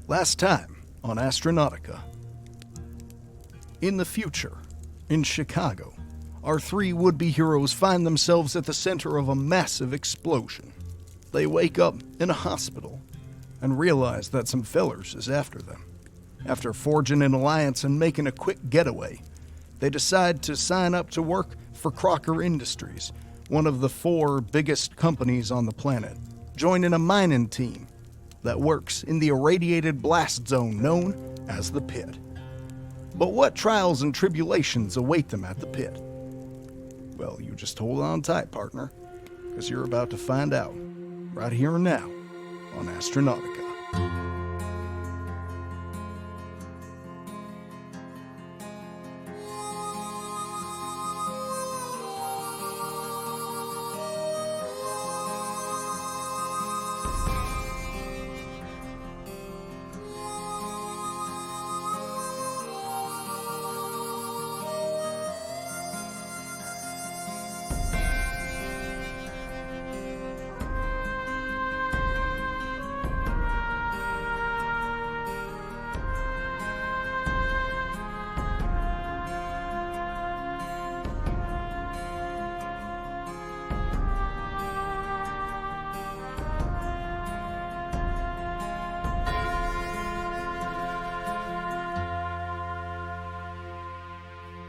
Last time on Astronautica. In the future, in Chicago, our three would-be heroes find themselves at the center of a massive explosion. They wake up in a hospital and realize that some fellers is after them. After forging an alliance and making a quick getaway, they decide to sign up to work for Crocker Industries, one of the 4 biggest companies on the planet, joining a mining team that works in the irradiated blast zone known as the Pit. But what trials and tribulations await them at the Pit? Well, you just hold on tight, partner, because you're about to find out, right here and now, on Astronautica.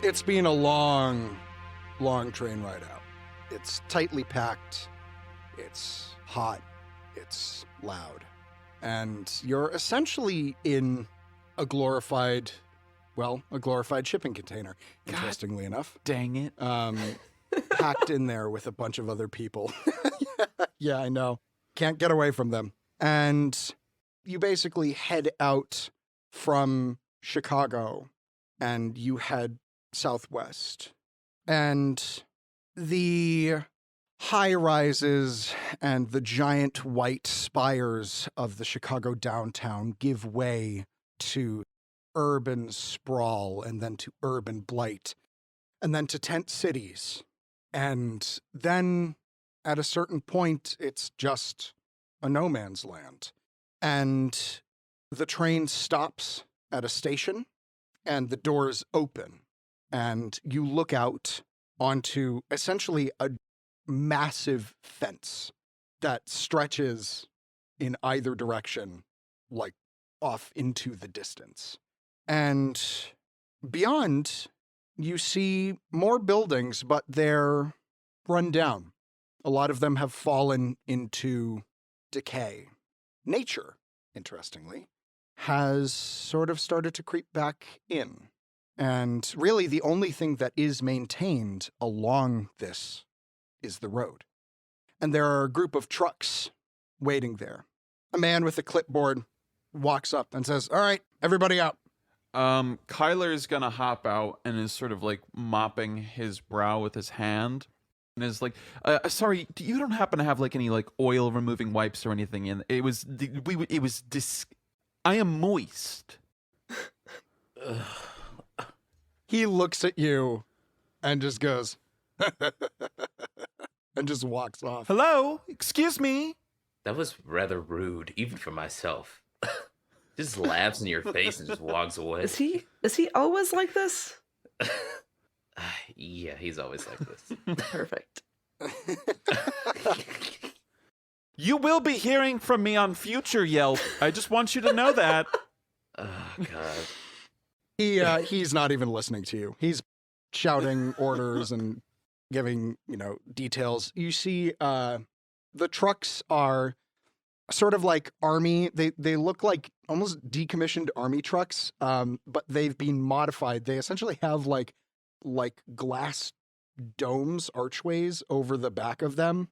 It's been a long train ride out. It's tightly packed, it's hot, it's loud, and you're essentially in a glorified shipping container, interestingly enough. Dang it. Packed in there with a bunch of other people. Yeah, I know. Can't get away from them. And you basically head out from Chicago and you head southwest. And the high rises and the giant white spires of the Chicago downtown give way to urban sprawl, and then to urban blight, and then to tent cities. And then at a certain point, it's just a no man's land. And the train stops at a station and the doors open. And you look out onto essentially a massive fence that stretches in either direction, like off into the distance. And beyond, you see more buildings, but they're run down. A lot of them have fallen into decay. Nature, interestingly, has sort of started to creep back in. And really, the only thing that is maintained along this is the road. And there are a group of trucks waiting there. A man with a clipboard walks up and says, "All right, everybody out." Kyler's gonna hop out and is sort of like mopping his brow with his hand. And is like, sorry, you don't happen to have like any like oil removing wipes or anything in I am moist. He looks at you and just goes, and just walks off. Hello? Excuse me? That was rather rude, even for myself. Just laughs in your face and just walks away. Is he always like this? Yeah, he's always like this. Perfect. You will be hearing from me on future Yelp. I just want you to know that. Oh, God. He's not even listening to you. He's shouting orders and giving, details. You see, the trucks are sort of like army. They look like almost decommissioned army trucks, but they've been modified. They essentially have like glass domes, archways over the back of them,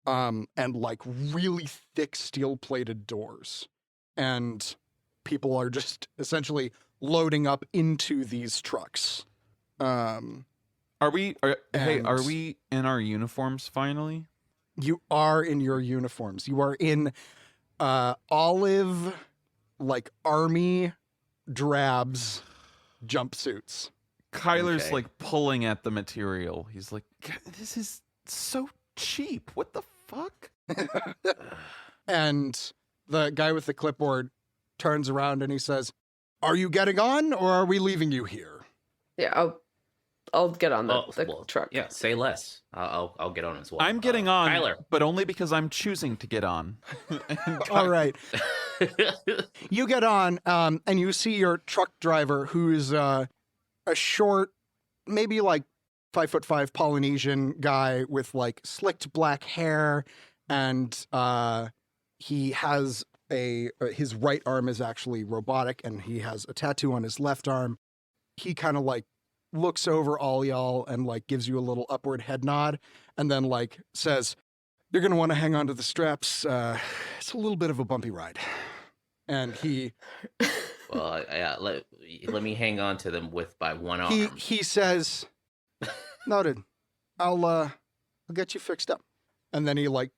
and like really thick steel-plated doors. And people are just essentially loading up into these trucks. Are we in our uniforms finally? You are in your uniforms. You are in olive, like army drabs jumpsuits. Kyler's like pulling at the material. He's like, this is so cheap. What the fuck? And the guy with the clipboard turns around and he says, "Are you getting on, or are we leaving you here?" Yeah, I'll get on the truck. Yeah, say less. I'll get on as well. I'm getting on, Kyler. but only because I'm choosing to get on. All right. You get on, and you see your truck driver, who's a short, maybe like 5'5" Polynesian guy with like slicked black hair, and he has his right arm is actually robotic, and he has a tattoo on his left arm. He kind of like looks over all y'all and like gives you a little upward head nod, and then like says, "You're gonna want to hang on to the straps. It's a little bit of a bumpy ride." And he, Well, yeah, let me hang on to them by one arm. he says, "Noted. I'll get you fixed up." And then he like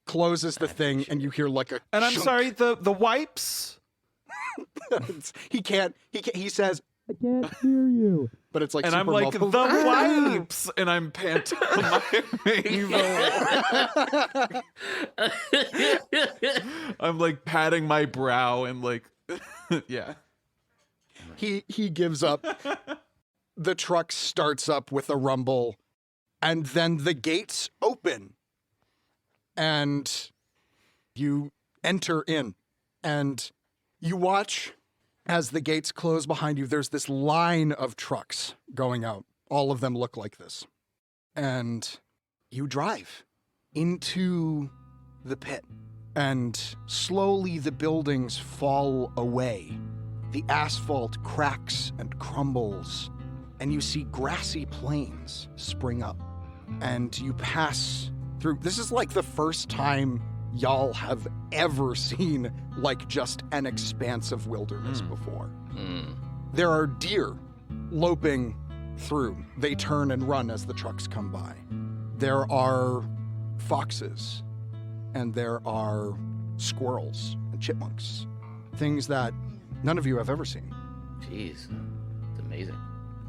closes the thing, and you hear like a And I'm chunk. sorry, the wipes? He says, "I can't hear you." But it's like And super I'm like, muffled. the wipes! And I'm pantomiming. I'm like patting my brow and like, yeah. He gives up. The truck starts up with a rumble, and then the gates open, and you enter in, and you watch as the gates close behind you. There's this line of trucks going out. All of them look like this. And you drive into the pit, and slowly the buildings fall away. The asphalt cracks and crumbles, and you see grassy plains spring up, and you pass through. This is like the first time y'all have ever seen like just an expanse of wilderness before. There are deer loping through. They turn and run as the trucks come by. There are foxes, and there are squirrels and chipmunks, things that none of you have ever seen. Jeez, it's amazing.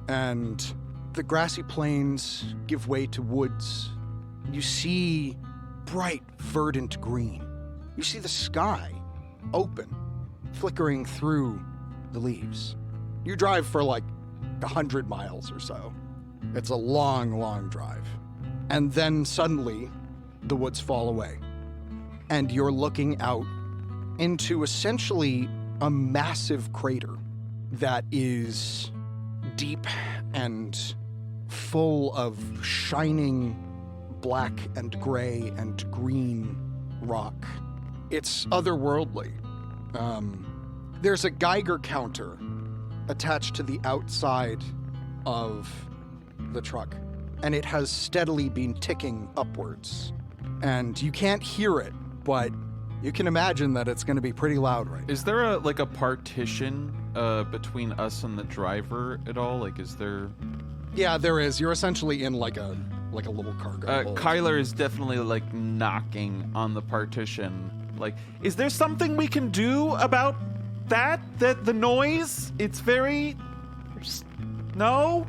And the grassy plains give way to woods. You see bright, verdant green. You see the sky open, flickering through the leaves. You drive for like 100 miles or so. It's a long, long drive. And then suddenly, the woods fall away. And you're looking out into essentially a massive crater that is deep and full of shining black and gray and green rock. It's otherworldly. There's a Geiger counter attached to the outside of the truck, and it has steadily been ticking upwards. And you can't hear it, but you can imagine that it's going to be pretty loud right now. Is there a partition between us and the driver at all? Like, is there? Yeah, there is. You're essentially in like a little cargo hold. Kyler is definitely like knocking on the partition. Like, is there something we can do about that the noise? It's very... No?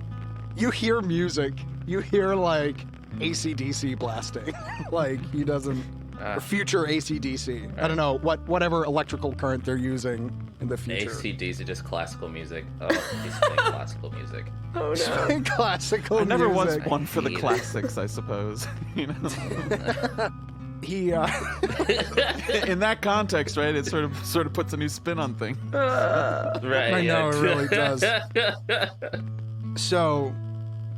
You hear music. You hear like AC/DC blasting. Like he doesn't... or future AC/DC. I don't know, whatever electrical current they're using in the future. AC/DC, just classical music. Oh, he's playing classical music. Oh no. Classical I never was music. one for the hate it. classics, I suppose. You know? He, In that context, right? It sort of puts a new spin on things. Right. I know, yeah. it really does. So,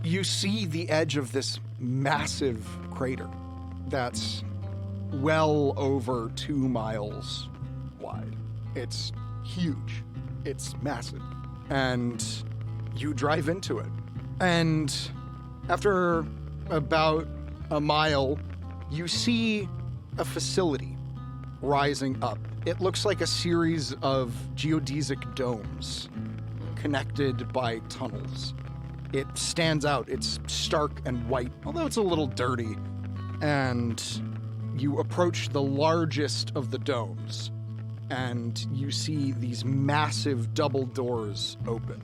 you see the edge of this massive crater that's well over 2 miles wide. It's huge. It's massive. And you drive into it. And after about a mile, you see a facility rising up. It looks like a series of geodesic domes connected by tunnels. It stands out. It's stark and white, although it's a little dirty. And you approach the largest of the domes, and you see these massive double doors open.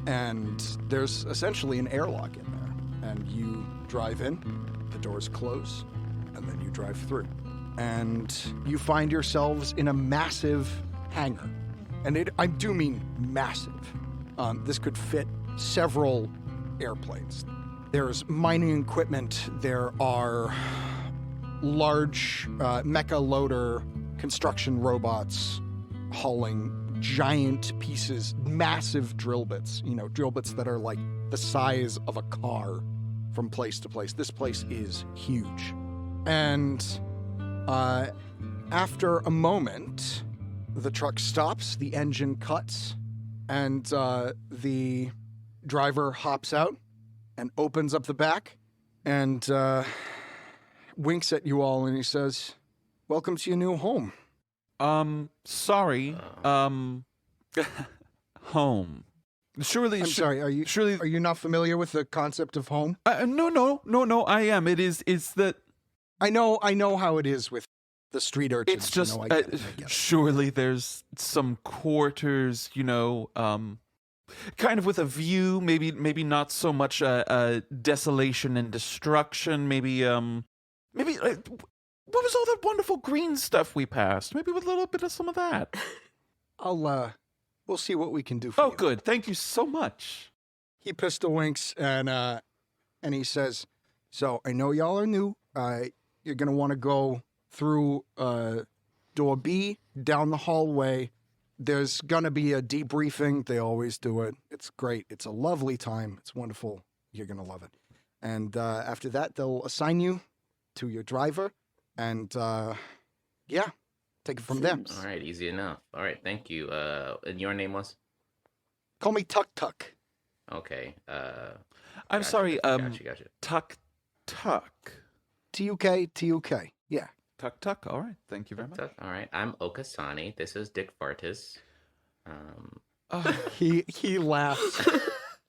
And there's essentially an airlock in there. And you drive in, the doors close, and then you drive through. And you find yourselves in a massive hangar. And I do mean massive. This could fit several airplanes. There's mining equipment. There are large mecha loader construction robots hauling giant pieces, massive drill bits, drill bits that are like the size of a car from place to place. This place is huge. And after a moment, the truck stops, the engine cuts, and the driver hops out and opens up the back and winks at you all, and he says, "Welcome to your new home." Sorry. Home. Surely. I'm sorry. Are you not familiar with the concept of home? No. I am. It's that. I know how it is with the street urchins. It's just. I get it. Surely there's some quarters, kind of with a view. Maybe not so much desolation and destruction. Maybe. What was all that wonderful green stuff we passed? Maybe with a little bit of some of that. We'll see what we can do for you. Oh, good. Thank you so much. He pistol winks and he says, "So I know y'all are new. You're gonna want to go through door B down the hallway. There's gonna be a debriefing. They always do it. It's great. It's a lovely time. It's wonderful. You're gonna love it. And after that, they'll assign you to your driver." And, take it from there. All right, easy enough. All right, thank you. And your name was? Call me Tuck Tuck. Okay. I'm sorry. Gotcha. Tuck. T-U-K. Yeah. Tuck. All right. Thank you very much. All right. I'm Okasani. This is Dick Fartis. He laughs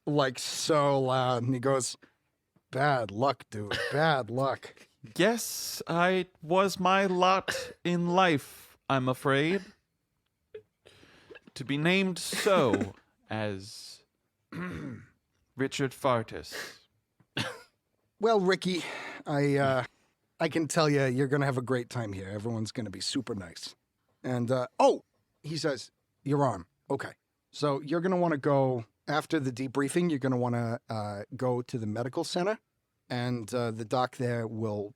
like so loud, and he goes, "Bad luck, dude. Bad luck." Yes, I was my lot in life, I'm afraid. To be named so as Richard Fartis. Well, Ricky, I can tell you, you're going to have a great time here. Everyone's going to be super nice. And, he says, your arm. Okay. So you're going to want to go, after the debriefing, you're going to want to go to the medical center. And the doc there will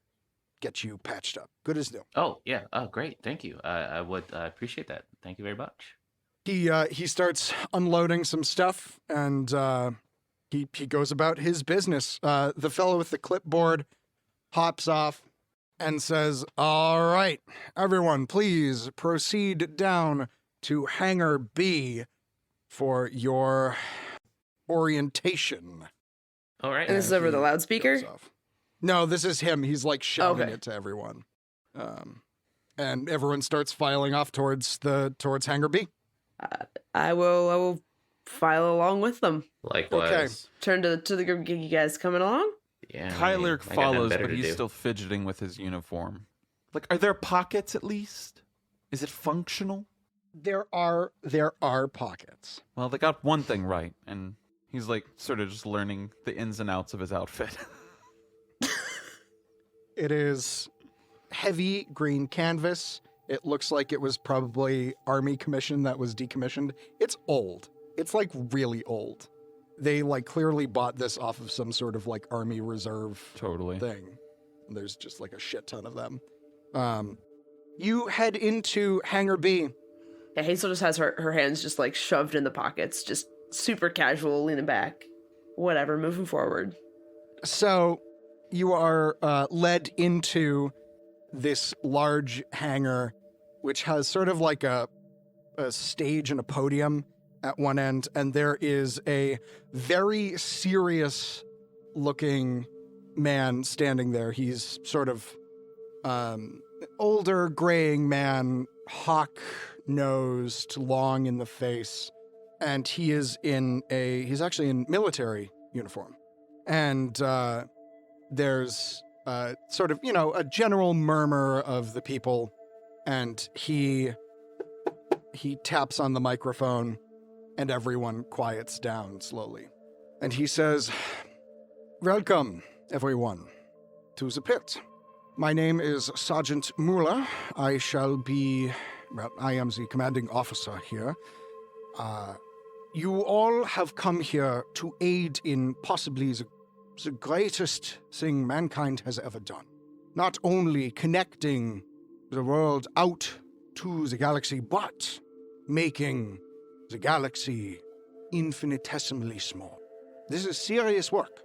get you patched up. Good as new. Oh, yeah. Oh, great. Thank you. I would appreciate that. Thank you very much. He starts unloading some stuff, and he goes about his business. The fellow with the clipboard hops off and says, "All right, everyone, please proceed down to Hangar B for your orientation." All right. And this is over the loudspeaker? No, this is him. He's like shouting it to everyone. And everyone starts filing off towards Hangar B. I will file along with them. Likewise. Okay. Turn to the group. You guys coming along? Yeah. Kyler I got follows, better but to he's do. still fidgeting with his uniform. Like, are there pockets at least? Is it functional? There are pockets. Well, they got one thing right, and he's like sort of just learning the ins and outs of his outfit. It is heavy green canvas. It looks like it was probably Army commission that was decommissioned. It's old. It's like really old. They like clearly bought this off of some sort of like Army Reserve Totally. thing. There's just like a shit ton of them. You head into Hangar B. Yeah, Hazel just has her hands just like shoved in the pockets, just super casual, leaning back. Whatever, moving forward. So you are led into this large hangar, which has sort of like a stage and a podium at one end, and there is a very serious looking man standing there. He's sort of older, graying man, hawk-nosed, long in the face, and he's actually in military uniform. And there's sort of, a general murmur of the people, and he taps on the microphone, and everyone quiets down slowly. And he says, "Welcome, everyone, to the pit. My name is Sergeant Mueller. I shall be well, I am the commanding officer here. You all have come here to aid in possibly the greatest thing mankind has ever done. Not only connecting the world out to the galaxy, but making the galaxy infinitesimally small. This is serious work,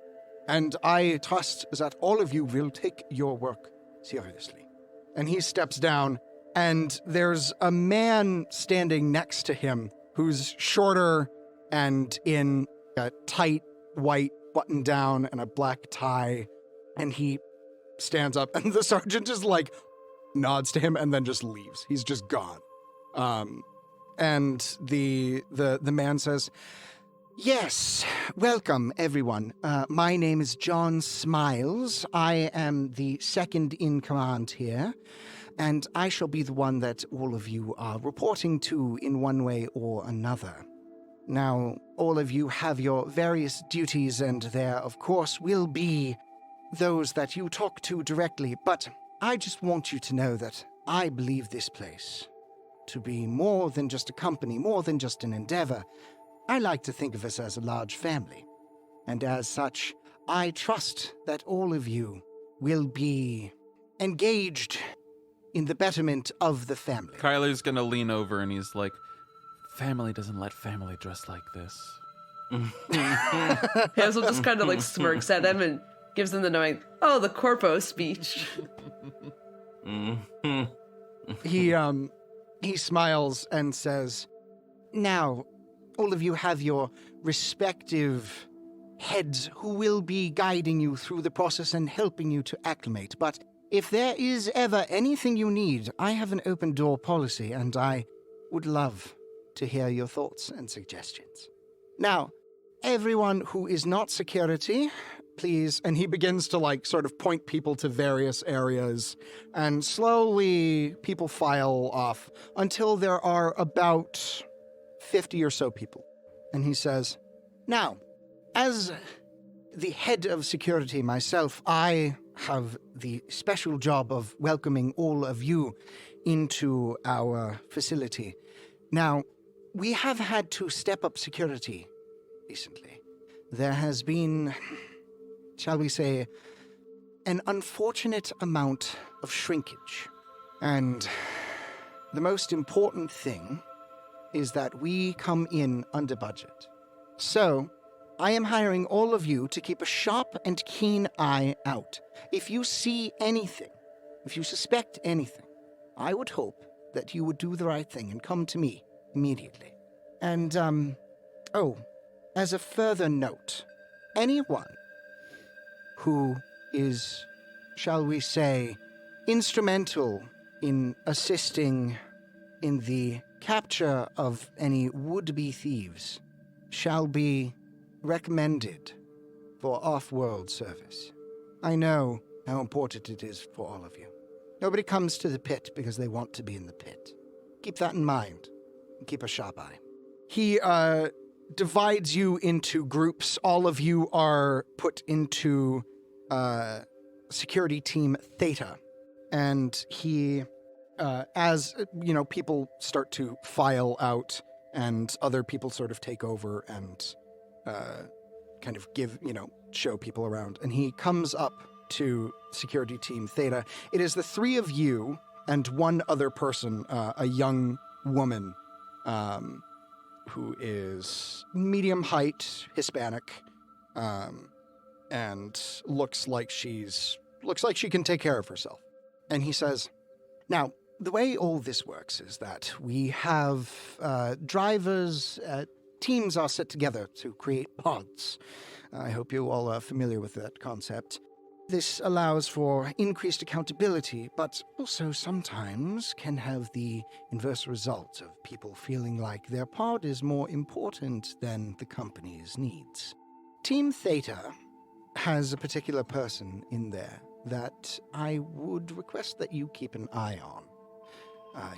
and I trust that all of you will take your work seriously. And he steps down, and there's a man standing next to him who's shorter and in a tight white button down and a black tie, and he stands up, and the sergeant just like nods to him and then just leaves. He's just gone. And the man says, "Yes, welcome everyone. My name is John Smiles. I am the second in command here, and I shall be the one that all of you are reporting to in one way or another. Now, all of you have your various duties, and there, of course, will be those that you talk to directly, but I just want you to know that I believe this place to be more than just a company, more than just an endeavor. I like to think of us as a large family, and as such, I trust that all of you will be engaged in the betterment of the family." Kyler's gonna lean over and he's like, "Family doesn't let family dress like this." Hazel just kind of like smirks at them and gives them the knowing, "Oh, the corpo speech." He smiles and says, "Now, all of you have your respective heads who will be guiding you through the process and helping you to acclimate. But if there is ever anything you need, I have an open door policy, and I would love to hear your thoughts and suggestions. Now, everyone who is not security, please," and he begins to like sort of point people to various areas, and slowly people file off until there are about 50 or so people. And he says, "Now, as the head of security myself, I have the special job of welcoming all of you into our facility. Now, we have had to step up security recently. There has been, shall we say, an unfortunate amount of shrinkage. And the most important thing is that we come in under budget. So, I am hiring all of you to keep a sharp and keen eye out. If you see anything, if you suspect anything, I would hope that you would do the right thing and come to me immediately. And, as a further note, anyone who is, shall we say, instrumental in assisting in the capture of any would-be thieves shall be recommended for off-world service. I know how important it is for all of you. Nobody comes to the pit because they want to be in the pit. Keep that in mind, and keep a sharp eye." He divides you into groups. All of you are put into security team Theta. And he, as, people start to file out and other people sort of take over and kind of give, show people around. And he comes up to security team Theta. It is the three of you and one other person, a young woman, who is medium height, Hispanic, and looks like she can take care of herself. And he says, "Now, the way all this works is that we have drivers, teams are set together to create pods. I hope you all are familiar with that concept. This allows for increased accountability, but also sometimes can have the inverse result of people feeling like their pod is more important than the company's needs. Team Theta has a particular person in there that I would request that you keep an eye on.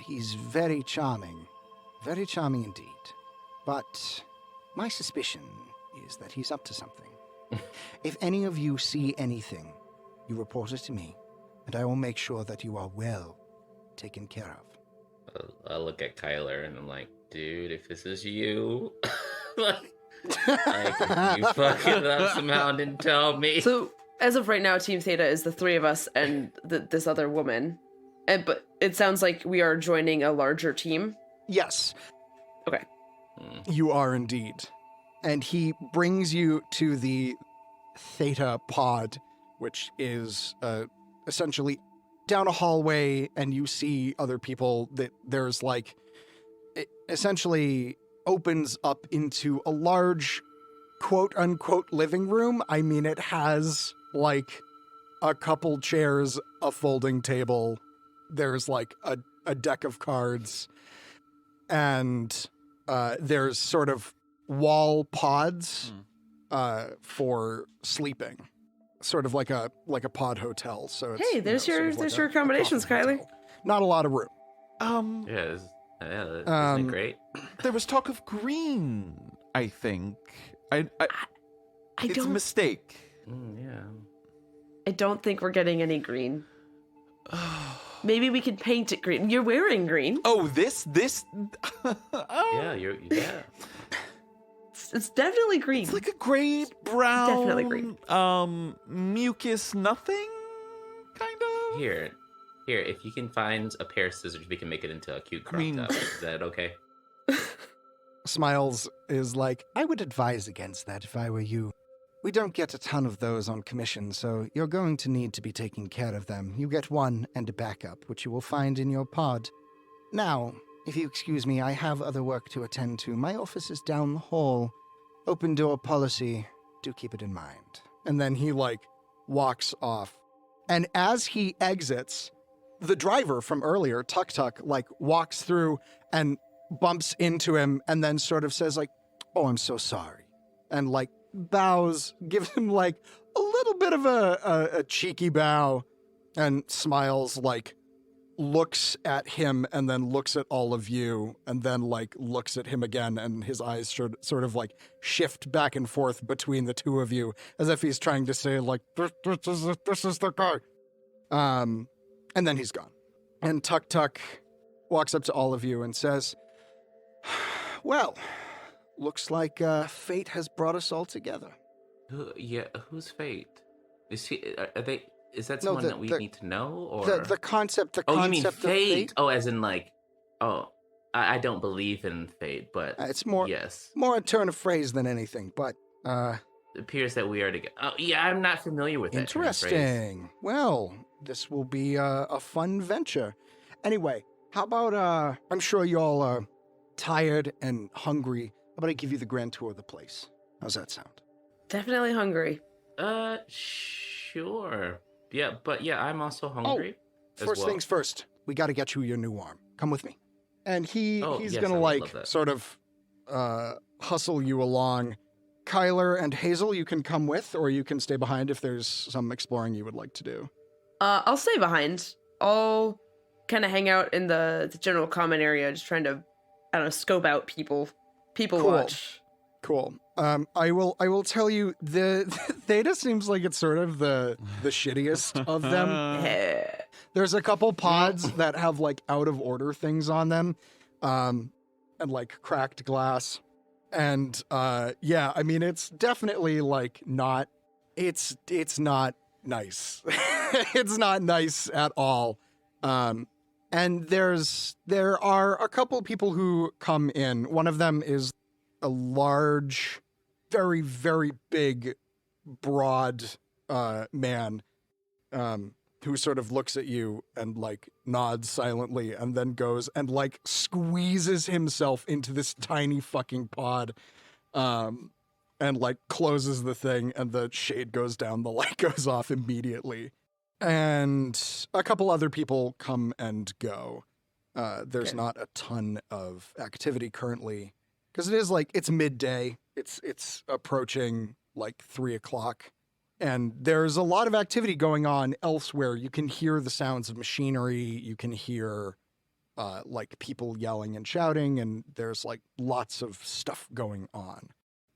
He's very charming indeed. But my suspicion is that he's up to something. If any of you see anything, you report it to me, and I will make sure that you are well taken care of." I look at Kyler and I'm like, dude, if this is you, like if you fuck it up somehow and didn't tell me. So, as of right now, Team Theta is the three of us and this other woman. But it sounds like we are joining a larger team. Yes. Okay. You are indeed. And he brings you to the Theta pod, which is essentially down a hallway, and you see other people. That there's like, it essentially opens up into a large, quote unquote, living room. I mean, it has like a couple chairs, a folding table. There's like a deck of cards, and there's sort of wall pods for sleeping, sort of like a pod hotel. So it's, Hey, there's your sort of like your accommodations, a coffee Kylie. hotel. Not a lot of room. Yeah, isn't it great? There was talk of green, I think. I It's a don't. mistake. Yeah. I don't think we're getting any green. Maybe we could paint it green. You're wearing green. Oh, this? Yeah, yeah. It's definitely green. It's like a gray brown. Definitely green. Mucus nothing, kind of. Here, if you can find a pair of scissors, we can make it into a cute crop Green. top. Is that okay? Smiles is like, I would advise against that if I were you. We don't get a ton of those on commission, so you're going to need to be taking care of them. You get one and a backup, which you will find in your pod. Now, if you excuse me, I have other work to attend to. My office is down the hall. Open door policy. Do keep it in mind. And then he, like, walks off. And as he exits, the driver from earlier, Tuk Tuk, like, walks through and bumps into him and then sort of says, like, oh, I'm so sorry. And, like, bows, gives him, like, a little bit of a cheeky bow and smiles, like, looks at him and then looks at all of you and then, like, looks at him again, and his eyes sort of, like, shift back and forth between the two of you as if he's trying to say, like, this is the guy. And then he's gone. And Tuk Tuk walks up to all of you and says, well, looks like fate has brought us all together. Who's Fate? Is he? Are they? Is that No, someone that we need to know, or The concept oh, you mean of fate? fate. Oh, as in like, oh, I don't believe in fate, but It's more yes, more a turn of phrase than anything, but it appears that we are together. Oh, yeah, I'm not familiar with that turn of phrase. interesting. Well, this will be a fun venture. Anyway, how about I'm sure y'all are tired and hungry. How about I give you the grand tour of the place? How's that sound? Definitely hungry. Sure. Yeah, but yeah, I'm also hungry. as First well. things first, we got to get you your new arm. Come with me. And he's yes, gonna I would like love that. sort of hustle you along. Kyler and Hazel, you can come with, or you can stay behind if there's some exploring you would like to do. I'll stay behind. I'll kind of hang out in the general common area, just trying to, I don't know, scope out people Cool. watch. Cool. I will tell you the Theta seems like it's sort of the shittiest of them. Yeah. There's a couple pods that have like out of order things on them, and like cracked glass, and yeah, I mean it's definitely like not. It's not nice. It's not nice at all. And there are a couple people who come in. One of them is a large, very, very big, broad man who sort of looks at you and like nods silently and then goes and like squeezes himself into this tiny fucking pod and like closes the thing, and the shade goes down, the light goes off immediately. And a couple other people come and go. There's Okay. not a ton of activity currently because it is like it's midday. It's approaching like 3:00, and there's a lot of activity going on elsewhere. You can hear the sounds of machinery. You can hear like people yelling and shouting, and there's like lots of stuff going on.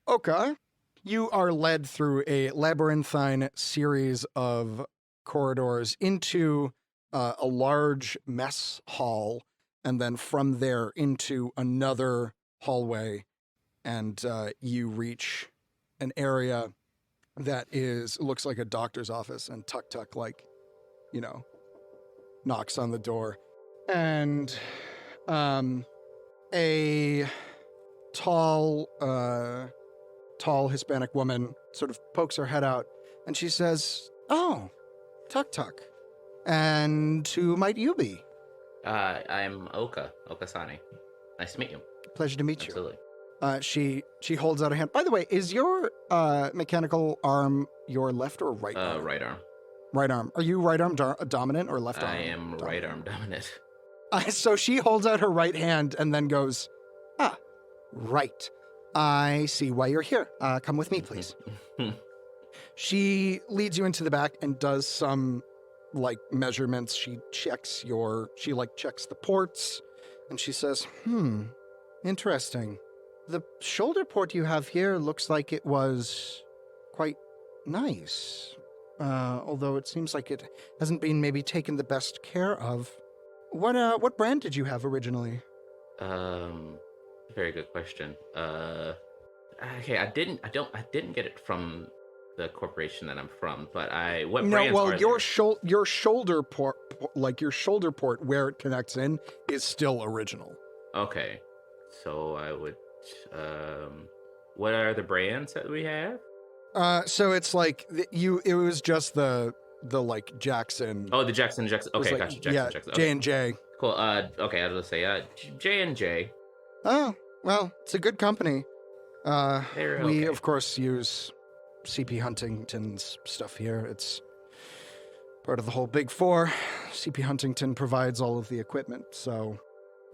Okay, you are led through a labyrinthine series of corridors into a large mess hall and then from there into another hallway, and you reach an area that looks like a doctor's office, and Tuk Tuk, like, you know, knocks on the door. And a tall Hispanic woman sort of pokes her head out, and she says, "Oh, Tuk Tuk. And who might you be?" I'm Okasani. Nice to meet you. Pleasure to meet Absolutely. you. She holds out a hand. By the way, is your mechanical arm your left or right arm? Right arm. Right arm. Are you right arm dominant or left arm? I am dominant? right arm dominant. So she holds out her right hand and then goes, right. I see why you're here. Come with me, please. She leads you into the back and does some, like, measurements. She checks the ports, and she says, interesting. The shoulder port you have here looks like it was quite nice. Although it seems like it hasn't been maybe taken the best care of. What brand did you have originally? Very good question. Okay, I didn't get it from the corporation that I'm from, but your shoulder port, like your shoulder port where it connects in, is still original. Okay, so I would. What are the brands that we have? So it's like it was just the like Jackson. Oh, the Jackson. Okay, like, gotcha. Jackson. Yeah, Jackson. J&J. Cool. Okay, I was gonna say J&J. Oh, well, it's a good company. We okay. of course use CP Huntington's stuff here. It's part of the whole Big Four. CP Huntington provides all of the equipment, so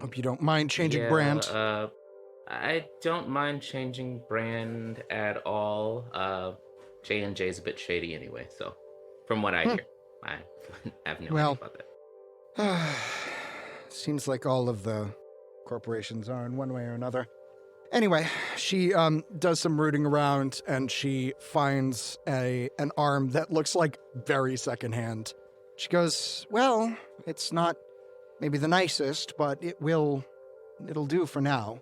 hope you don't mind changing brand. I don't mind changing brand at all. J&J is a bit shady anyway, so from what I hear, I have no idea about that. Seems like all of the corporations are in one way or another. Anyway, she does some rooting around, and she finds an arm that looks like very secondhand. She goes, "Well, it's not maybe the nicest, but it'll do for now.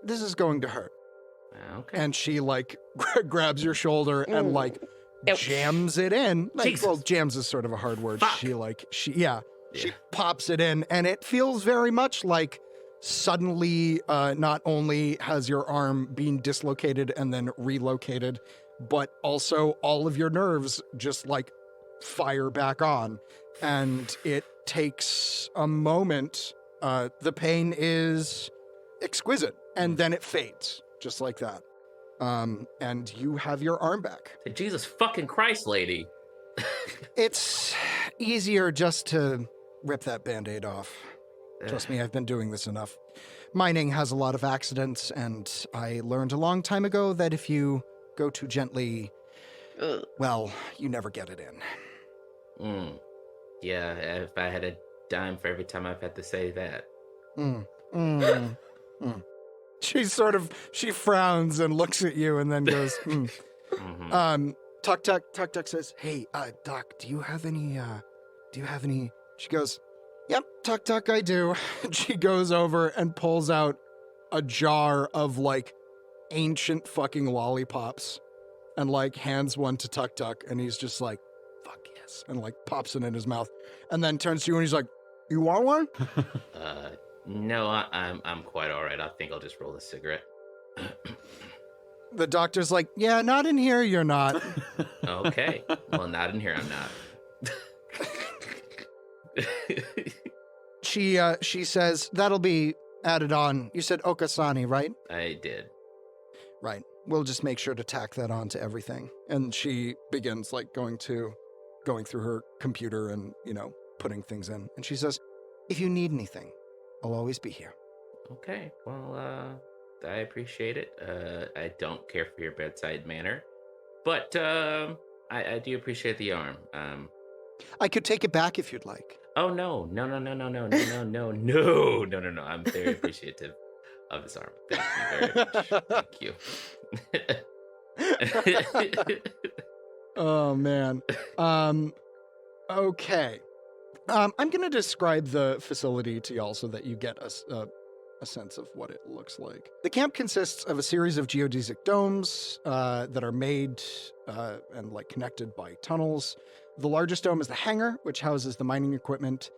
This is going to hurt." Okay. And she like grabs your shoulder and like jams it in. Like, well, jams is sort of a hard word. Fuck. She pops it in, and it feels very much like suddenly not only has your arm been dislocated and then relocated, but also all of your nerves just like fire back on. And it takes a moment. The pain is exquisite, and then it fades just like that. And you have your arm back. Jesus fucking Christ, lady. It's easier just to rip that Band-Aid off. Trust me, I've been doing this enough. Mining has a lot of accidents, and I learned a long time ago that if you go too gently, well, you never get it in. Yeah, if I had a dime for every time I've had to say that. She frowns and looks at you and then goes, Tuk Tuk says, "Hey, Doc, do you have any, She goes, "Yep, Tuk Tuk, I do." She goes over and pulls out a jar of like ancient fucking lollipops and like hands one to Tuk Tuk, and he's just like, "Fuck yes," and like pops it in his mouth, and then turns to you and he's like, "You want one?" No, I'm quite all right. I think I'll just roll a cigarette. The doctor's like, "Yeah, not in here, you're not." Okay. Well, not in here, I'm not. She says, "That'll be added on." You said Okasani, right? I did. Right. We'll just make sure to tack that on to everything. And she begins like going through her computer and, putting things in. And she says, "If you need anything, I'll always be here." Okay. Well, I appreciate it. I don't care for your bedside manner, but I do appreciate the arm. I could take it back if you'd like. Oh no. I'm very appreciative of this arm. Thank you very much. Thank you. Oh man. Okay. I'm going to describe the facility to y'all so that you get a sense of what it looks like. The camp consists of a series of geodesic domes that are made and like connected by tunnels. The largest dome is the hangar, which houses the mining equipment.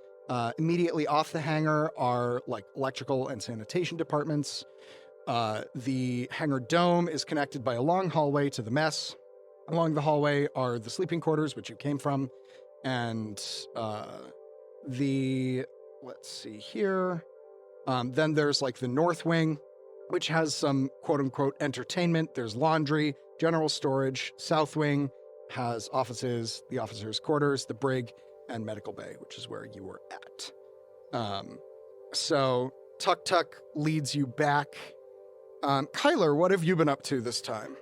Immediately off the hangar are like electrical and sanitation departments. The hangar dome is connected by a long hallway to the mess. Along the hallway are the sleeping quarters, which you came from, and let's see here. Then there's like the north wing, which has some quote unquote entertainment. There's laundry, general storage. South wing has offices, the officers' quarters, the brig, and medical bay, which is where you were at. So Tuk Tuk leads you back. Kyler, what have you been up to this time?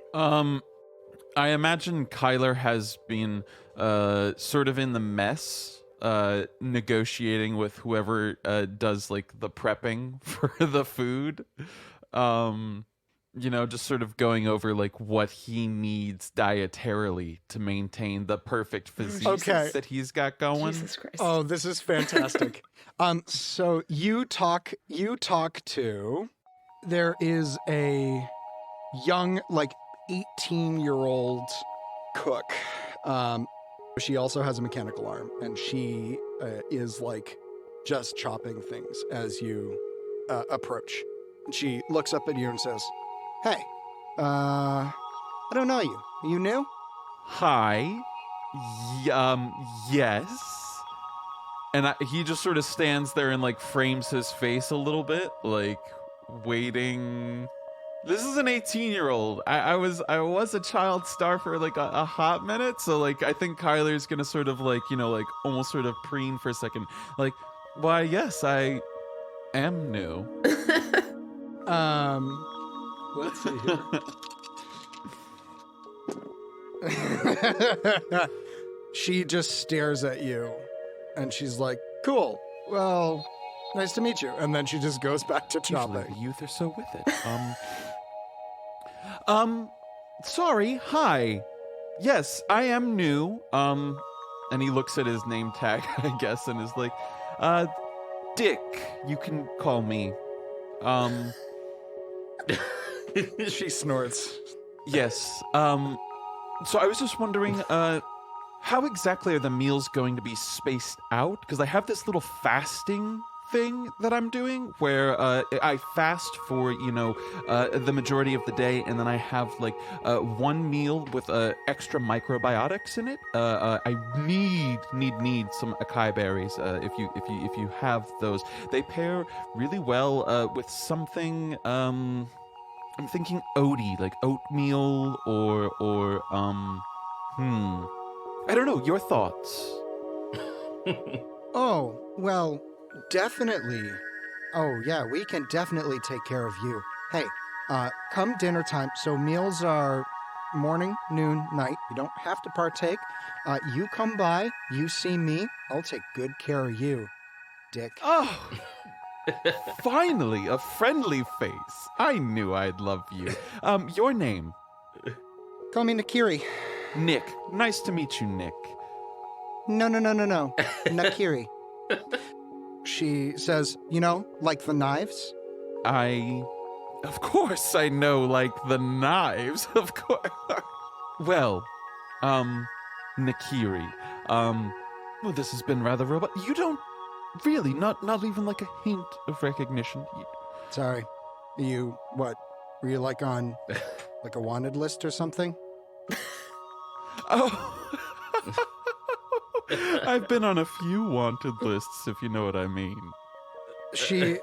I imagine Kyler has been sort of in the mess, negotiating with whoever does like the prepping for the food. Just sort of going over like what he needs dietarily to maintain the perfect physique that he's got going. Jesus Christ. Oh, this is fantastic. So you talk to, there is a young, like 18-year-old cook. She also has a mechanical arm, and she is like just chopping things as you approach. And she looks up at you and says, "Hey, I don't know you. Are you new?" Hi. Yes. And he just sort of stands there and like frames his face a little bit, like waiting. This is an 18-year-old. I was a child star for like a hot minute, so like I think Kyler's gonna sort of like like almost sort of preen for a second, like, why yes, I am new. Let's see here. She just stares at you, and she's like, "Cool. Well, nice to meet you." And then she just goes back to Usually chopping. the youth are so with it. Sorry. Hi. Yes, I am new. And he looks at his name tag, I guess, and is like, Dick, you can call me. She snorts. Yes. So I was just wondering, how exactly are the meals going to be spaced out? Because I have this little fasting thing that I'm doing where I fast for, the majority of the day, and then I have like one meal with extra microbiotics in it. I need some acai berries. If you have those, they pair really well with something. I'm thinking oaty, like oatmeal or I don't know. Your thoughts? Oh, well, definitely. Oh, yeah, we can definitely take care of you. Hey, come dinner time. So meals are morning, noon, night. You don't have to partake. You come by, you see me, I'll take good care of you, Dick. Oh, finally, a friendly face. I knew I'd love you. Your name? Call me Nakiri. Nick. Nice to meet you, Nick. No. Nakiri. She says, like the knives? Of course I know, like the knives, of course. Well, Nakiri, well, this has been rather robot. You don't really, not even like a hint of recognition. Sorry. Were you like on, like a wanted list or something? Oh. I've been on a few wanted lists, if you know what I mean. She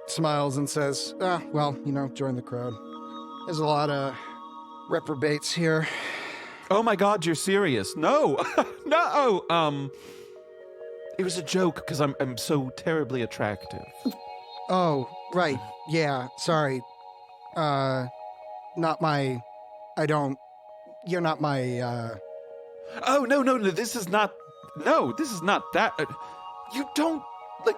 smiles and says, well, join the crowd. There's a lot of reprobates here. Oh my God, you're serious? No, no. It was a joke because I'm so terribly attractive. Oh, right. Yeah, sorry. You're not my, Oh, no, this is not that. You don't, like,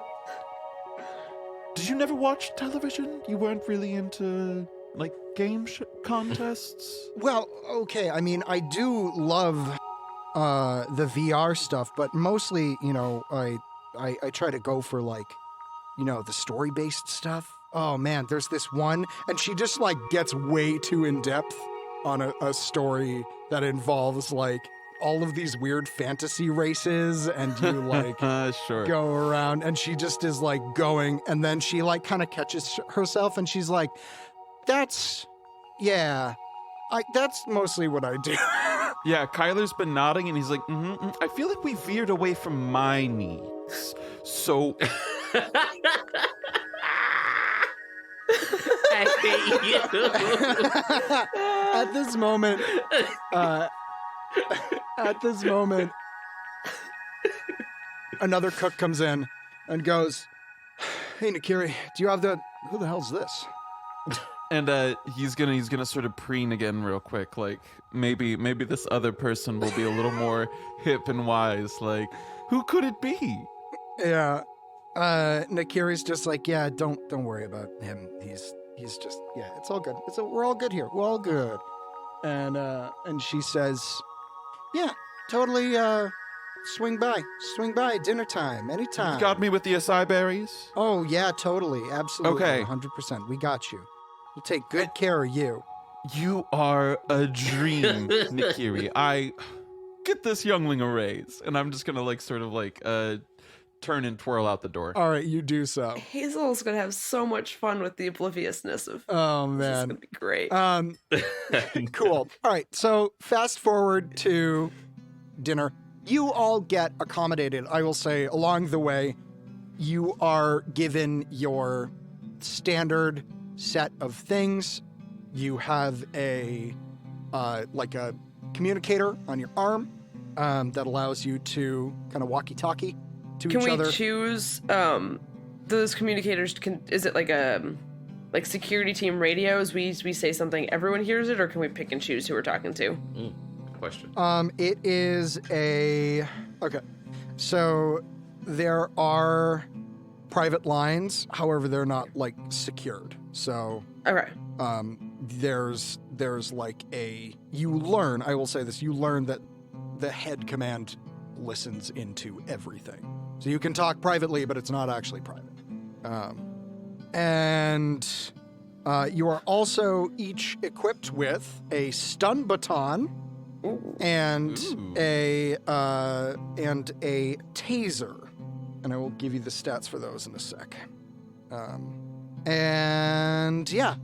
did you never watch television? You weren't really into, like, game contests? Well, okay, I mean, I do love, the VR stuff, but mostly, I I try to go for like, the story-based stuff. Oh man, there's this one, and she just like gets way too in depth on a story that involves like all of these weird fantasy races, and you like Sure. go around, and she just is like going, and then she like kind of catches herself, and she's like, that's mostly what I do. Yeah, Kyler's been nodding, and he's like, I feel like we veered away from my needs. So... I hate you. At this moment, another cook comes in and goes, "Hey, Nakiri, do you have who the hell's this?" And he's gonna sort of preen again real quick, like maybe this other person will be a little more hip and wise. Like, who could it be? Yeah, Nakiri's just like, yeah, don't worry about him. He's just, yeah, it's all good. We're all good here. We're all good. And she says, yeah, totally. Swing by dinner time, anytime. You got me with the acai berries? Oh yeah, totally, absolutely, Okay. 100%. We got you. We'll take good care of you. You are a dream, Nakiri. I get this youngling a raise, and I'm just gonna like sort of like turn and twirl out the door. All right, you do so. Hazel's gonna have so much fun with the obliviousness of. Oh This is man. gonna be great. Cool. All right, so fast forward to dinner. You all get accommodated, I will say, along the way. You are given your standard set of things. You have a communicator on your arm that allows you to kind of walkie-talkie to Can each we other. choose those communicators? Is it like security team radios? We say something, everyone hears it, or can we pick and choose who we're talking to? Good question. It is okay. So there are private lines, however, they're not like secured. So Okay. there's like you learn, I will say this, you learn that the head command listens into everything. So you can talk privately, but it's not actually private. And you are also each equipped with a stun baton and Ooh. a taser. And I will give you the stats for those in a sec. And yeah,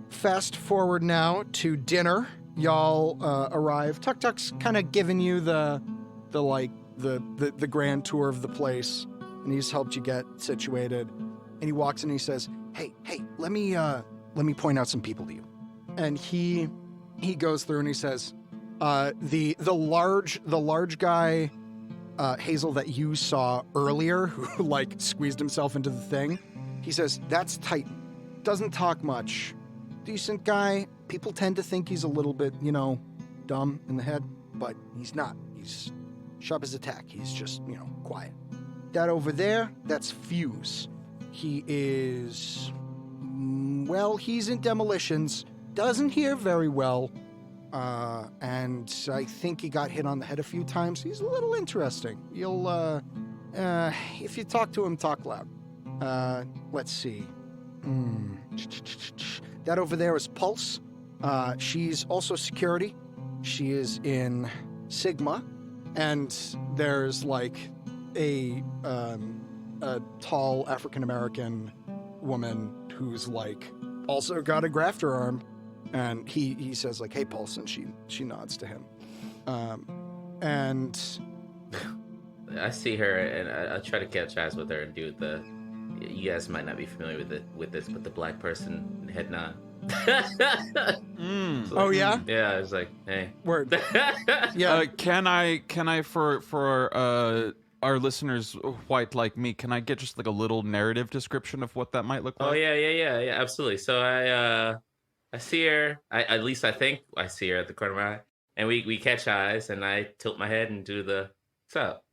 fast forward now to dinner. Y'all arrive. Tuk Tuk's kind of giving you the grand tour of the place, and he's helped you get situated. And he walks in and he says, "Hey, let me point out some people to you." And he goes through and he says, the large guy, Hazel, that you saw earlier, who like squeezed himself into the thing. He says, "That's Titan. Doesn't talk much. Decent guy. People tend to think he's a little bit, dumb in the head, but he's not. He's sharp as a tack. He's just, quiet. That over there, that's Fuse. He is, he's in demolitions. Doesn't hear very well. And I think he got hit on the head a few times. He's a little interesting. You'll, if you talk to him, talk loud. Let's see. That over there is Pulse. She's also security. She is in Sigma. And there's like a tall African-American woman who's like also got a grafter arm. And he says like, "Hey, Pulse," and she nods to him. And I see her, and I'll try to catch eyes with her and do the. You guys might not be familiar with this, but the black person head nod. Mm. So, oh yeah, yeah. I was like, hey. word. Yeah. Can I for our listeners white like me, can I get just like a little narrative description of what that might look like? Oh yeah, absolutely. So I see her. At least I think I see her at the corner of my eye, and we catch eyes, and I tilt my head and do the "What's up?"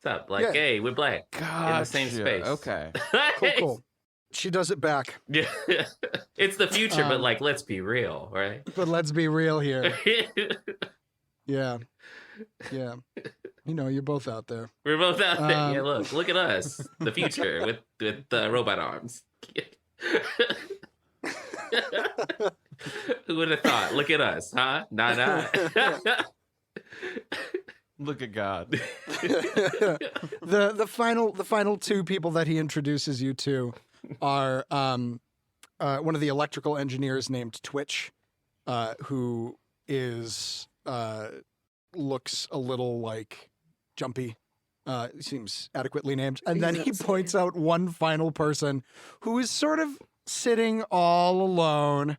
What's up? Like, Yeah. hey, we're black in the same Gotcha. space. Okay. Cool. She does it back. Yeah, it's the future, but like, let's be real, right? But let's be real here. Yeah. You're both out there. We're both out there. Yeah, look at us. The future with robot arms. Who would have thought? Look at us, huh? Nah. Look at God. The final two people that he introduces you to are one of the electrical engineers named Twitch, who is looks a little like jumpy. Seems adequately named. And then he points out one final person who is sort of sitting all alone.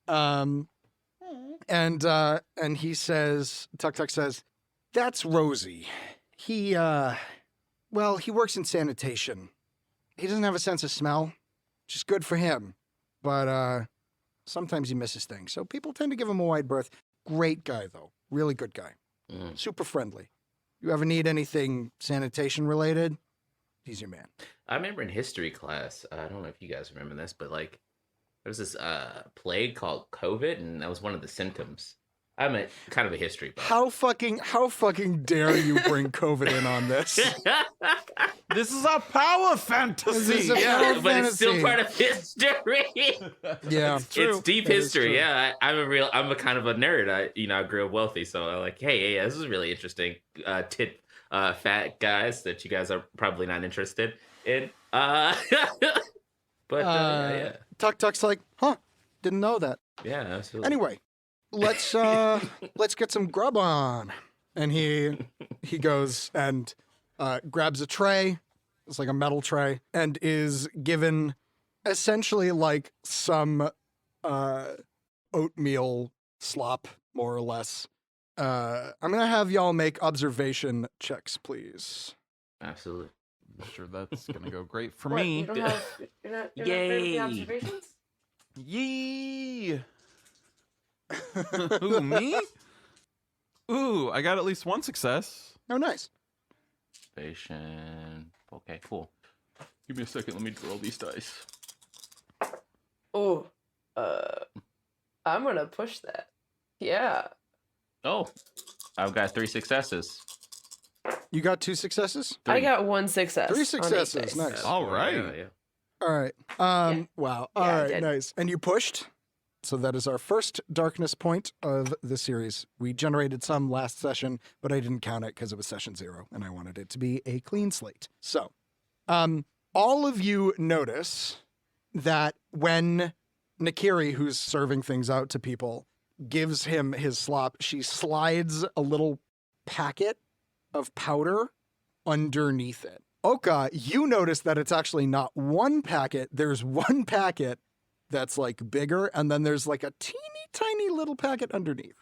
And he says, Tuk says, "That's Rosie. He works in sanitation. He doesn't have a sense of smell, which is good for him. But sometimes he misses things. So people tend to give him a wide berth. Great guy, though. Really good guy. Super friendly. You ever need anything sanitation related, he's your man." I remember in history class, I don't know if you guys remember this, but like there was this plague called COVID, and that was one of the symptoms. I'm kind of a history buff. How fucking dare you bring COVID in on this? This is a power fantasy. This is a power But it's still fantasy. part of history. Yeah, It's deep That is history. true. Yeah, I'm a kind of a nerd. I grew up wealthy, so I'm like, hey, this is really interesting. Fat guys that you guys are probably not interested in. But yeah, Tuk-Tuk's like, didn't know that. yeah, absolutely. Anyway, let's get some grub on. And he goes and grabs a tray. It's like a metal tray, and is given essentially like some oatmeal slop, more or less. I'm gonna have y'all make observation checks, please. Absolutely. I'm sure that's gonna go great for What, me. you don't have, you're not great with the Yay. observations? Yee. Who, me? Ooh, I got at least one success. Oh, nice. Patient. Okay, cool. Give me a second. Let me roll these dice. Oh, I'm gonna push that. Yeah. Oh, I've got 3 successes. You got 2 successes? I got 1 success. 3 on 8 successes. dice. Nice. All right. Yeah. All right. Yeah. Wow. Yeah, All I right. did. Nice. And you pushed. So that is our first darkness point of the series. We generated some last session, but I didn't count it because it was session 0, and I wanted it to be a clean slate. So, all of you notice that when Nakiri, who's serving things out to people, gives him his slop, she slides a little packet of powder underneath it. Oka, you notice that it's actually not one packet. There's one packet that's like bigger, and then there's like a teeny tiny little packet underneath.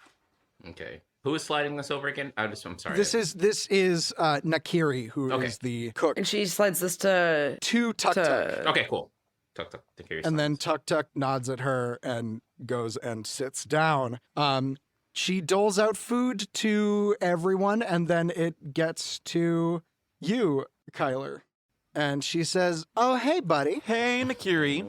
Okay. Who is sliding this over again? I'm sorry. This is Nakiri, who is Okay. the cook. And she slides this to Tuk-Tuk. Okay, cool. Tuck. And then Tuk-Tuk nods at her and goes and sits down. She doles out food to everyone, and then it gets to you, Kyler. And she says, "Oh, hey, buddy." Hey, Nakiri.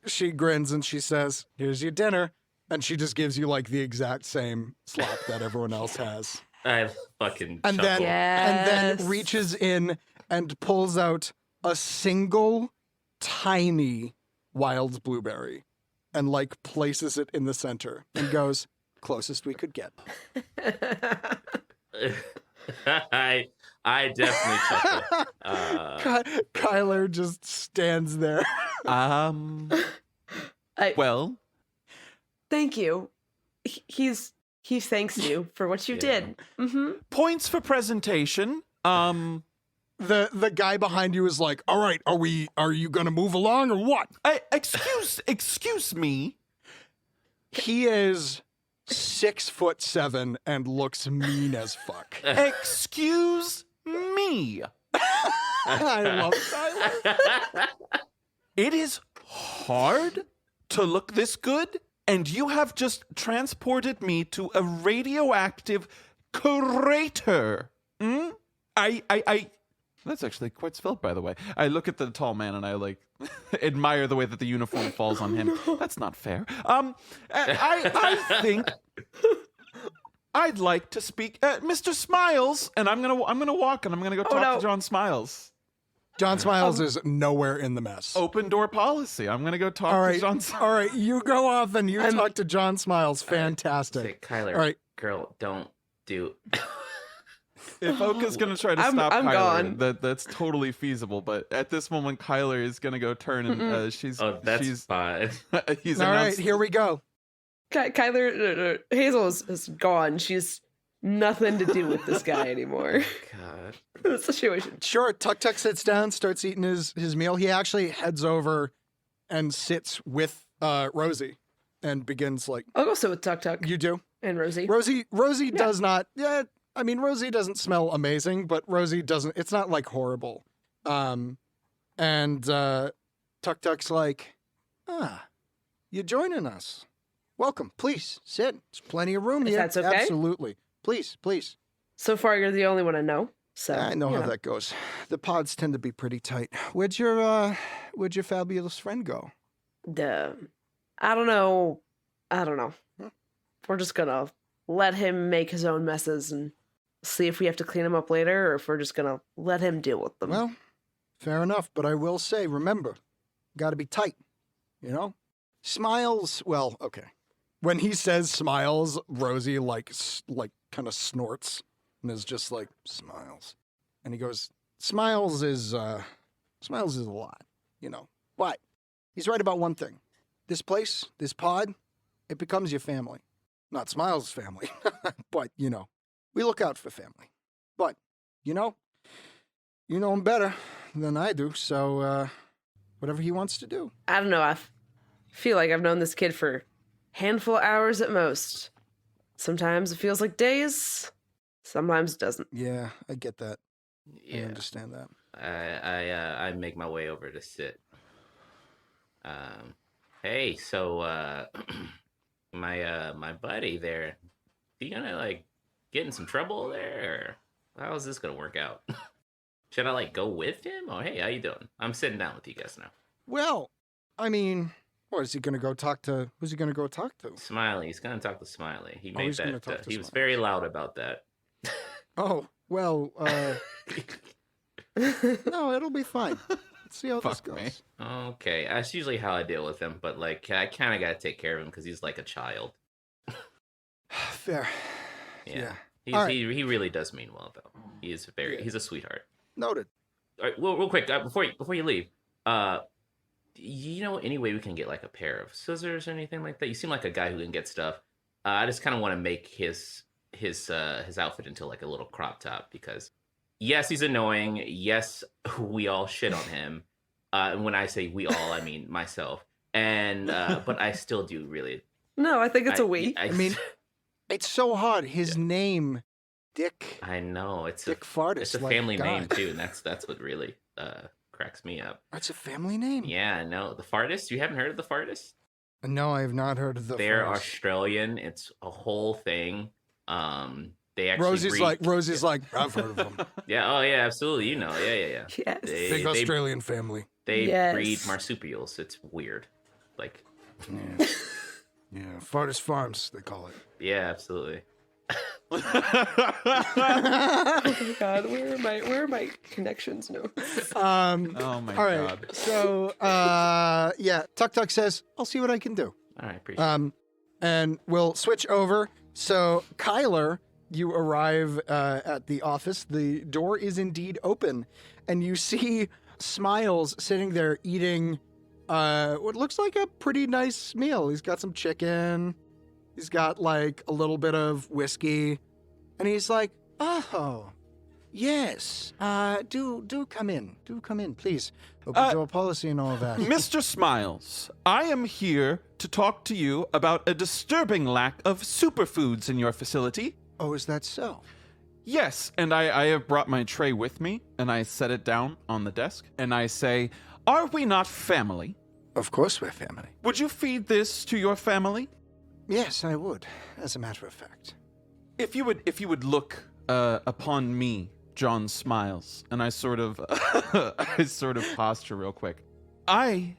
She grins and she says, "Here's your dinner." And she just gives you like the exact same slop that everyone else has. I fucking And chuckle. then Yes. reaches in and pulls out a single tiny wild blueberry and like places it in the center and goes, "Closest we could get." I definitely chuckle. Kyler just stands there. Well, Thank you. He thanks you for what you Yeah. did. Mm-hmm. points for presentation. The guy behind you is like, "All right, are you gonna move along or what?" Excuse me. He is 6'7" and looks mean as fuck. Excuse me. I love Kyler. It is hard to look this good, and you have just transported me to a radioactive crater. That's actually quite spelled, by the way. I look at the tall man and I like admire the way that the uniform falls on him. That's not fair. I think I'd like to speak, Mr. Smiles, and I'm gonna walk and I'm gonna go talk to John Smiles. John Smiles is nowhere in the mess. Open door policy. I'm gonna go talk to John Smiles. All right, you go off and you talk to John Smiles. Fantastic. Say, Kyler, All right. girl, don't do. If Oka's gonna try to stop I'm Kyler, gone. that's totally feasible. But at this moment, Kyler is gonna go turn and she's. Oh, that's fine. He's All right, announced- here we go. Kyler, Hazel is gone. She's nothing to do with this guy anymore. God. The situation. Sure, Tuk Tuk sits down, starts eating his meal. He actually heads over and sits with Rosie and begins like, I'll go sit with Tuk Tuk you do? and Rosie. Rosie does not, I mean, Rosie doesn't smell amazing, but Rosie doesn't, it's not like horrible. And Tuk Tuk's like, you're joining us. Welcome, please sit. There's plenty of room If here. that's okay? Absolutely. Please. So far, you're the only one I know. So I know you how that goes. The pods tend to be pretty tight. Where'd your fabulous friend go? I don't know. We're just gonna let him make his own messes and see if we have to clean him up later, or if we're just gonna let him deal with them. Well, fair enough, but I will say, remember, got to be tight. You know, Smiles. Well, okay. When he says Smiles, Rosie like kind of snorts and is just like Smiles, and he goes, Smiles is a lot, you know. But he's right about one thing: this place, this pod, it becomes your family. Not Smiles' family, but you know, we look out for family. But you know him better than I do, so whatever he wants to do. I don't know. I feel like I've known this kid for a handful of hours at most. Sometimes it feels like days. Sometimes it doesn't. Yeah, I get that. I Yeah. understand that. I make my way over to sit. Hey, so my buddy there, you gonna like get in some trouble there? Or how is this gonna work out? Should I like go with him? Oh, hey, how you doing? I'm sitting down with you guys now. Well, I mean, what is he going to go talk to? Who's he going to go talk to? Smiley, he's gonna talk to Smiley. He made he's gonna that. talk to He was Smiley. very loud about that. Oh, well, no, it'll be fine. Let's see how this Fuck me. goes. Okay, that's usually how I deal with him, but like I kind of gotta take care of him because he's like a child. Fair. Yeah, All right. he really does mean well though. He is he's a sweetheart. Noted. All right, well, real quick before you leave, you know any way we can get like a pair of scissors or anything like that? You seem like a guy who can get stuff. I just kind of want to make his outfit into like a little crop top because yes, he's annoying. Yes, we all shit on him. And when I say we all, I mean myself. And but I still do really. No, I think it's a we. I mean, it's so hard. His name, Dick. I know it's Dick Fartis. it's a like, family God. name too, and that's what really cracks me up. It's a family name. Yeah, I know the Fartis. You haven't heard of the Fartis? No, I have not heard of the. They're Fartis. Australian. It's a whole thing. They actually Rosie's like, I've heard of them. yeah, oh yeah, absolutely. You know, yeah. Yes. Big Australian family. They Yes. breed marsupials. It's weird. Like, Yeah. Yeah, Fartis Farms, they call it. yeah, absolutely. Oh my God, where are my connections notes? Oh my All right. god. So, yeah, Tuk Tuk says, I'll see what I can do. All right, appreciate it. And we'll switch over. So, Kyler, you arrive at the office. The door is indeed open, and you see Smiles sitting there eating what looks like a pretty nice meal. He's got some chicken. He's got like a little bit of whiskey, and he's like, "Oh, yes. Do come in. Do come in, please. Open door policy and all that." Mr. Smiles, I am here to talk to you about a disturbing lack of superfoods in your facility. Oh, is that so? Yes, and I have brought my tray with me, and I set it down on the desk, and I say, are we not family? Of course we're family. Would you feed this to your family? Yes, I would, as a matter of fact. If you would look upon me, John Smiles, and I sort of posture real quick. I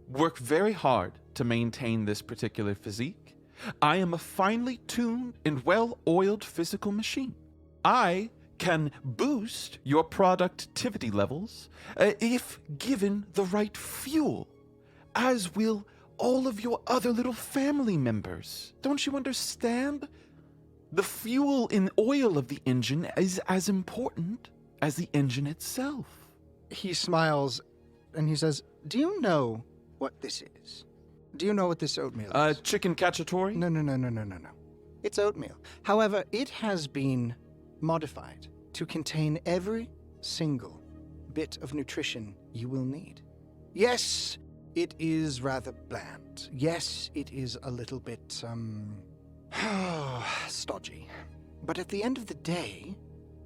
work very hard to maintain this particular physique, I am a finely tuned and well-oiled physical machine. I can boost your productivity levels if given the right fuel, as will all of your other little family members. Don't you understand? The fuel and oil of the engine is as important as the engine itself. He smiles and he says, "Do you know what this is? Do you know what this oatmeal is?" Chicken cacciatore? No. It's oatmeal. However, it has been modified to contain every single bit of nutrition you will need. Yes, it is rather bland. Yes, it is a little bit, stodgy. But at the end of the day,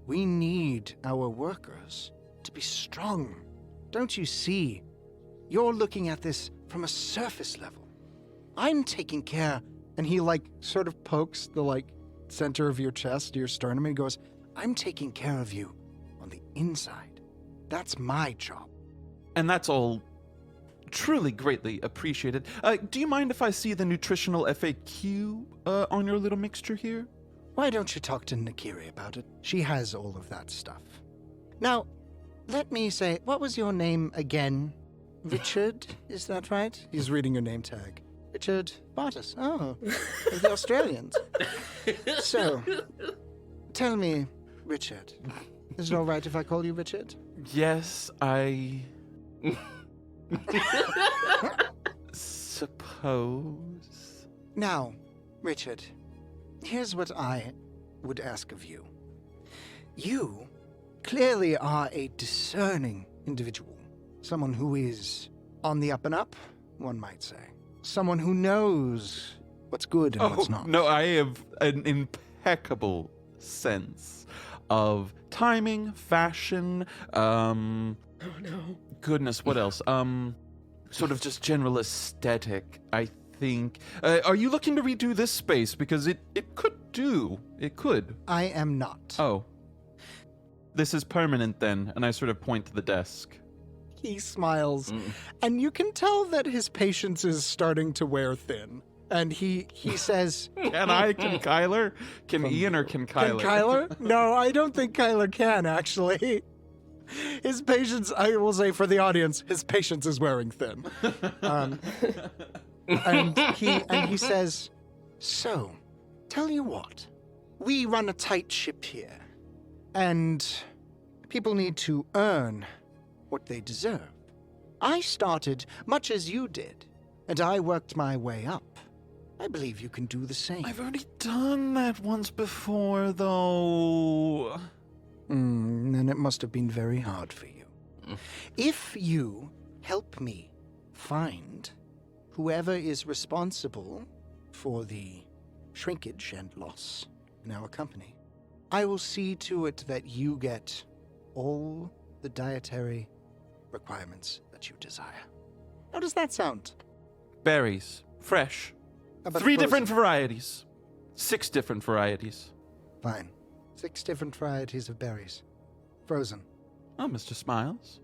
we need our workers to be strong. Don't you see? You're looking at this from a surface level. I'm taking care, and he sort of pokes the center of your chest, your sternum, and goes, "I'm taking care of you on the inside. That's my job." And that's all truly greatly appreciated. Do you mind if I see the nutritional FAQ on your little mixture here? Why don't you talk to Nakiri about it? She has all of that stuff. Now, let me say, what was your name again? Richard, is that right? He's reading your name tag. Richard Bartus. Oh, the Australians. So, tell me, Richard, is it all right if I call you Richard? Yes, I suppose. Now, Richard, here's what I would ask of you. You clearly are a discerning individual. Someone who is on the up and up, one might say. Someone who knows what's good and what's not. No, I have an impeccable sense of timing, fashion, Oh no. goodness, what else? Sort of just general aesthetic, I think. Are you looking to redo this space? Because it could do. It could. I am not. Oh. This is permanent then, and I sort of point to the desk. He smiles, and you can tell that his patience is starting to wear thin. And he says, Can Kyler? Can Ian or can Kyler? Can Kyler? No, I don't think Kyler can, actually. His patience, I will say for the audience, his patience is wearing thin. And he says, "So, tell you what, we run a tight ship here, and people need to earn what they deserve. I started much as you did, and I worked my way up. I believe you can do the same." I've already done that once before, though. Then it must have been very hard for you. If you help me find whoever is responsible for the shrinkage and loss in our company, I will see to it that you get all the dietary requirements that you desire. How does that sound? Berries. Fresh. How about 3 frozen? different varieties. 6 different varieties. Fine. 6 different varieties of berries. Frozen. Oh, Mr. Smiles.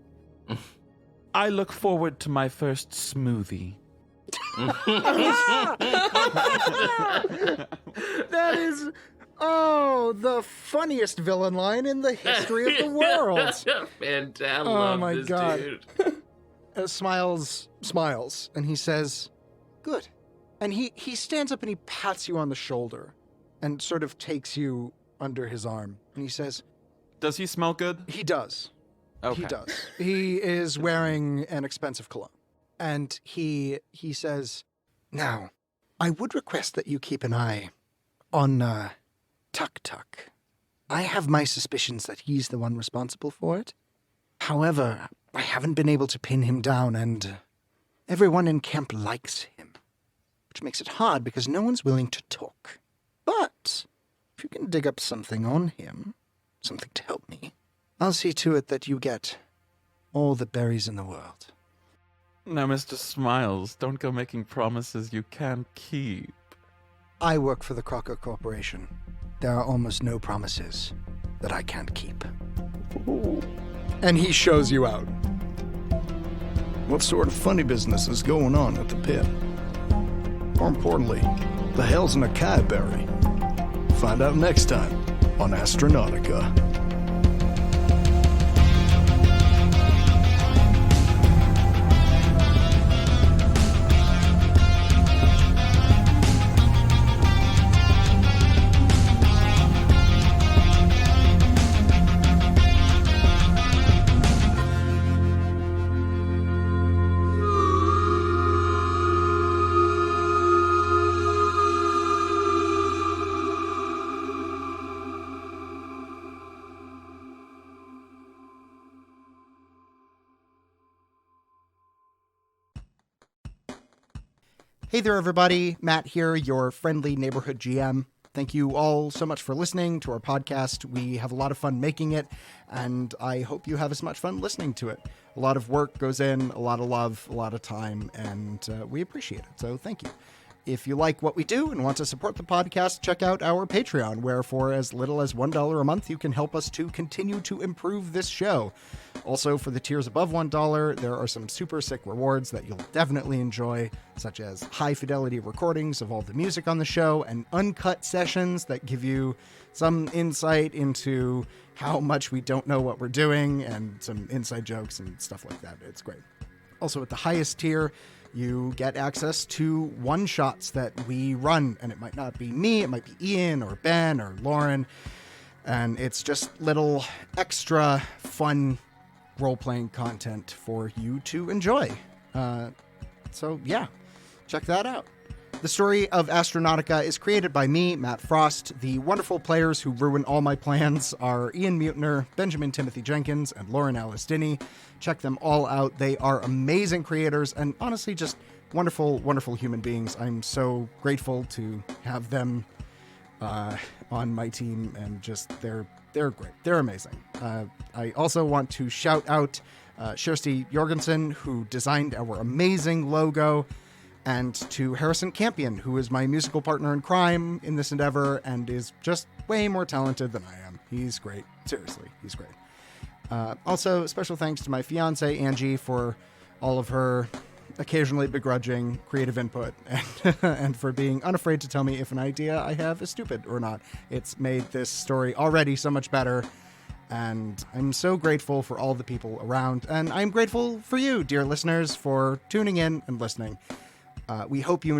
I look forward to my first smoothie. That is, the funniest villain line in the history of the world. Fantastic. I love my this God. dude. Smiles, and he says, "Good." And he stands up and he pats you on the shoulder and sort of takes you under his arm. And he says, Does he smell good? he does. Okay. He does. He is wearing an expensive cologne. And he says, "Now, I would request that you keep an eye on Tuk Tuk. I have my suspicions that he's the one responsible for it. However, I haven't been able to pin him down, and everyone in camp likes him, which makes it hard because no one's willing to talk. But if you can dig up something on him, something to help me, I'll see to it that you get all the berries in the world." Now, Mr. Smiles, don't go making promises you can't keep. I work for the Crocker Corporation. There are almost no promises that I can't keep. And he shows you out. What sort of funny business is going on at the pit? More importantly, The hell's an acai berry? Find out next time on Astronautica. Hey there, everybody. Matt here, your friendly neighborhood GM. Thank you all so much for listening to our podcast. We have a lot of fun making it, and I hope you have as much fun listening to it. A lot of work goes in, a lot of love, a lot of time, and we appreciate it. So thank you. If you like what we do and want to support the podcast, check out our Patreon, where for as little as $1 a month, you can help us to continue to improve this show. Also, for the tiers above $1, there are some super sick rewards that you'll definitely enjoy, such as high-fidelity recordings of all the music on the show and uncut sessions that give you some insight into how much we don't know what we're doing and some inside jokes and stuff like that. It's great. Also, at the highest tier, you get access to one-shots that we run, and it might not be me, it might be Ian or Ben or Lauren, and it's just little extra fun role-playing content for you to enjoy. So yeah, check that out. The story of Astronautica is created by me, Matt Frost. The wonderful players who ruin all my plans are Ian Mutner, Benjamin Timothy Jenkins, and Lauren Alice Dinney. Check them all out. They are amazing creators and honestly just wonderful, wonderful human beings. I'm so grateful to have them on my team, and just they're great. They're amazing. I also want to shout out Kirsty Jorgensen, who designed our amazing logo, and to Harrison Campion, who is my musical partner in crime in this endeavor and is just way more talented than I am. He's great. Seriously, he's great. Also, special thanks to my fiance, Angie, for all of her occasionally begrudging creative input and for being unafraid to tell me if an idea I have is stupid or not. It's made this story already so much better, and I'm so grateful for all the people around, and I'm grateful for you, dear listeners, for tuning in and listening. We hope you